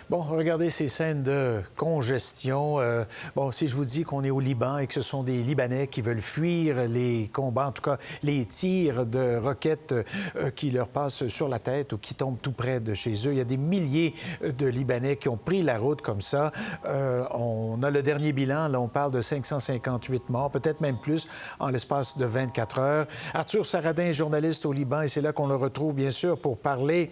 Bon, regardez ces scènes de congestion. Bon, si je vous dis qu'on est au Liban et que ce sont des Libanais qui veulent fuir les combats, en tout cas les tirs de roquettes qui leur passent sur la tête ou qui tombent tout près de chez eux, il y a des milliers de Libanais qui ont pris la route comme ça. On a le dernier bilan, là on parle de 558 morts, peut-être même plus en l'espace de 24 heures. Arthur Saradin est journaliste au Liban et c'est là qu'on le retrouve bien sûr pour parler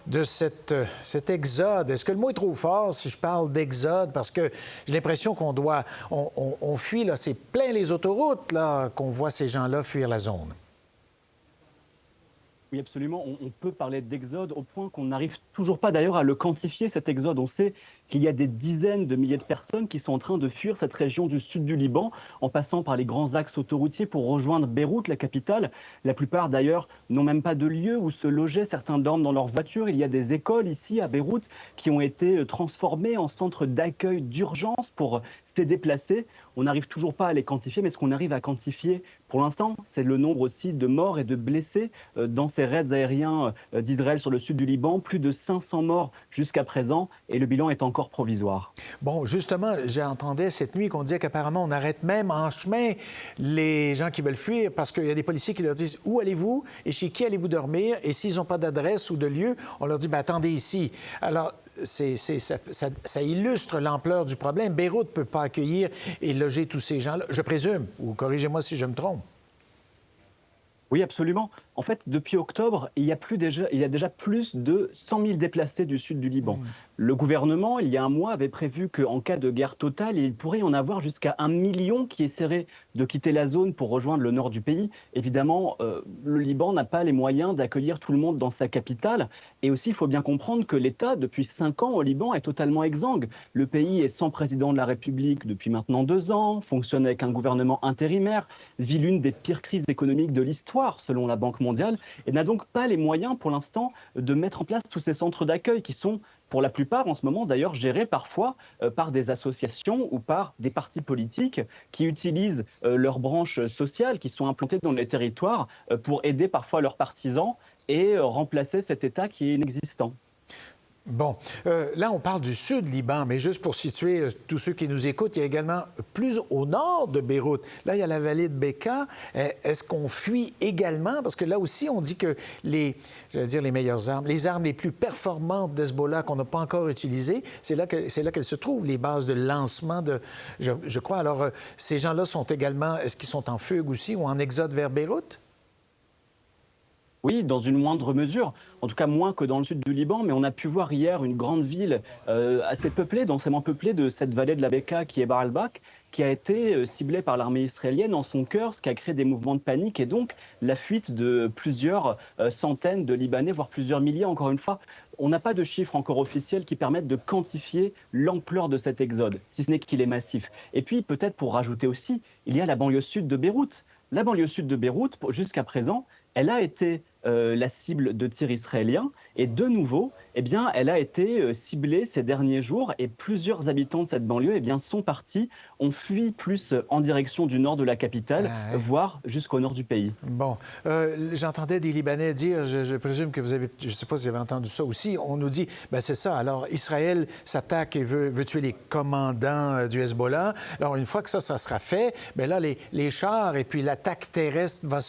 de cet exode. Est-ce que le mot est trop fort si je parle d'exode? Parce que j'ai l'impression on fuit, là, c'est plein les autoroutes, là, qu'on voit ces gens-là fuir la zone. Oui, absolument. On peut parler d'exode au point qu'on n'arrive toujours pas d'ailleurs à le quantifier, cet exode. On sait qu'il y a des dizaines de milliers de personnes qui sont en train de fuir cette région du sud du Liban, en passant par les grands axes autoroutiers pour rejoindre Beyrouth, la capitale. La plupart d'ailleurs n'ont même pas de lieu où se loger. Certains dorment dans leur voiture. Il y a des écoles ici à Beyrouth qui ont été transformées en centres d'accueil d'urgence pour ces déplacés. On n'arrive toujours pas à les quantifier, mais ce qu'on arrive à quantifier pour l'instant, c'est le nombre aussi de morts et de blessés dans ces raids aériens d'Israël sur le sud du Liban. Plus de 500 morts jusqu'à présent et le bilan est encore provisoire. Bon, justement, j'entendais cette nuit qu'on disait qu'apparemment on arrête même en chemin les gens qui veulent fuir parce qu'il y a des policiers qui leur disent où allez-vous et chez qui allez-vous dormir, et s'ils n'ont pas d'adresse ou de lieu, on leur dit ben, attendez ici. Alors, ça illustre l'ampleur du problème. Beyrouth ne peut pas accueillir et loger tous ces gens-là, je présume, ou corrigez-moi si je me trompe. Oui, absolument. En fait, depuis octobre, il y a déjà plus de 100 000 déplacés du sud du Liban. Le gouvernement, il y a un mois, avait prévu qu'en cas de guerre totale, il pourrait y en avoir jusqu'à 1 million qui essaieraient de quitter la zone pour rejoindre le nord du pays. Évidemment, le Liban n'a pas les moyens d'accueillir tout le monde dans sa capitale. Et aussi, il faut bien comprendre que l'État, depuis 5 ans au Liban, est totalement exsangue. Le pays est sans président de la République depuis maintenant 2 ans, fonctionne avec un gouvernement intérimaire, vit l'une des pires crises économiques de l'histoire, selon la Banque mondiale, et n'a donc pas les moyens pour l'instant de mettre en place tous ces centres d'accueil qui sont pour la plupart en ce moment d'ailleurs gérés parfois par des associations ou par des partis politiques qui utilisent leurs branches sociales qui sont implantées dans les territoires pour aider parfois leurs partisans et remplacer cet État qui est inexistant. Bon, là, on parle du sud Liban, mais juste pour situer tous ceux qui nous écoutent, il y a également plus au nord de Beyrouth. Là, il y a la vallée de Bekaa. Est-ce qu'on fuit également? Parce que là aussi, on dit que j'allais dire les meilleures armes, les armes les plus performantes d'Hezbollah qu'on n'a pas encore utilisées, c'est là qu'elles se trouvent, les bases de lancement, je crois. Alors, ces gens-là sont également, est-ce qu'ils sont en fugue aussi ou en exode vers Beyrouth? Oui, dans une moindre mesure, en tout cas moins que dans le sud du Liban, mais on a pu voir hier une grande ville assez peuplée, densément peuplée de cette vallée de la Bekaa qui est Bar al-Bak, qui a été ciblée par l'armée israélienne en son cœur, ce qui a créé des mouvements de panique et donc la fuite de plusieurs centaines de Libanais, voire plusieurs milliers, encore une fois. On n'a pas de chiffres encore officiels qui permettent de quantifier l'ampleur de cet exode, si ce n'est qu'il est massif. Et puis peut-être pour rajouter aussi, il y a la banlieue sud de Beyrouth. La banlieue sud de Beyrouth, jusqu'à présent, elle a été la cible de tirs israéliens et de nouveau, eh bien, elle a été ciblée ces derniers jours et plusieurs habitants de cette banlieue eh bien, sont partis, ont fui plus en direction du nord de la capitale, Ah, ouais. voire jusqu'au nord du pays. Bon, j'entendais des Libanais dire, je présume que vous avez, je ne sais pas si vous avez entendu ça aussi, on nous dit, ben c'est ça, alors Israël s'attaque et veut tuer les commandants du Hezbollah. Alors une fois que ça sera fait, bien là, les chars et puis l'attaque terrestre va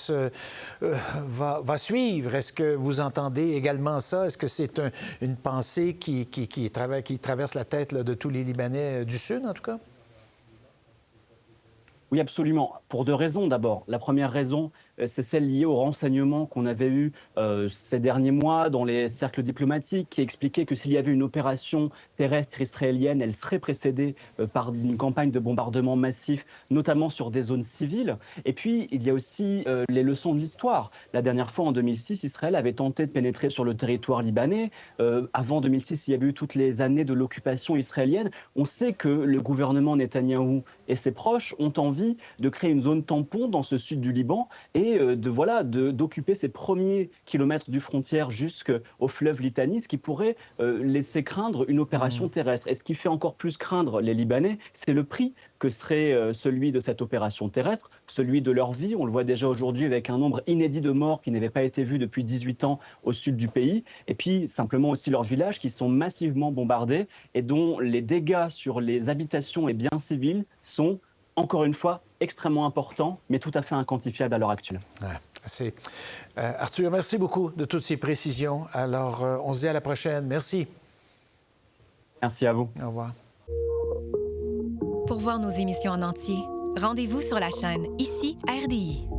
suivre. Est-ce que vous entendez également ça? Est-ce que c'est une pensée qui traverse la tête là, de tous les Libanais du Sud, en tout cas? Oui, absolument. Pour 2 raisons d'abord. La première raison, c'est celle liée aux renseignements qu'on avait eus ces derniers mois dans les cercles diplomatiques qui expliquaient que s'il y avait une opération terrestre israélienne, elle serait précédée par une campagne de bombardement massif, notamment sur des zones civiles. Et puis, il y a aussi les leçons de l'histoire. La dernière fois, en 2006, Israël avait tenté de pénétrer sur le territoire libanais. Avant 2006, il y avait eu toutes les années de l'occupation israélienne. On sait que le gouvernement Netanyahou et ses proches ont envie envie de créer une zone tampon dans ce sud du Liban et d'occuper ces premiers kilomètres du frontière jusqu'au fleuve Litani, ce qui pourrait laisser craindre une opération terrestre. Et ce qui fait encore plus craindre les Libanais, c'est le prix que serait celui de cette opération terrestre, celui de leur vie. On le voit déjà aujourd'hui avec un nombre inédit de morts qui n'avait pas été vu depuis 18 ans au sud du pays. Et puis simplement aussi leurs villages qui sont massivement bombardés et dont les dégâts sur les habitations et biens civils sont, encore une fois, extrêmement importants, mais tout à fait inquantifiables à l'heure actuelle. Ouais, Arthur, merci beaucoup de toutes ces précisions. Alors, on se dit à la prochaine. Merci. Merci à vous. Au revoir. Pour voir nos émissions en entier, rendez-vous sur la chaîne Ici RDI.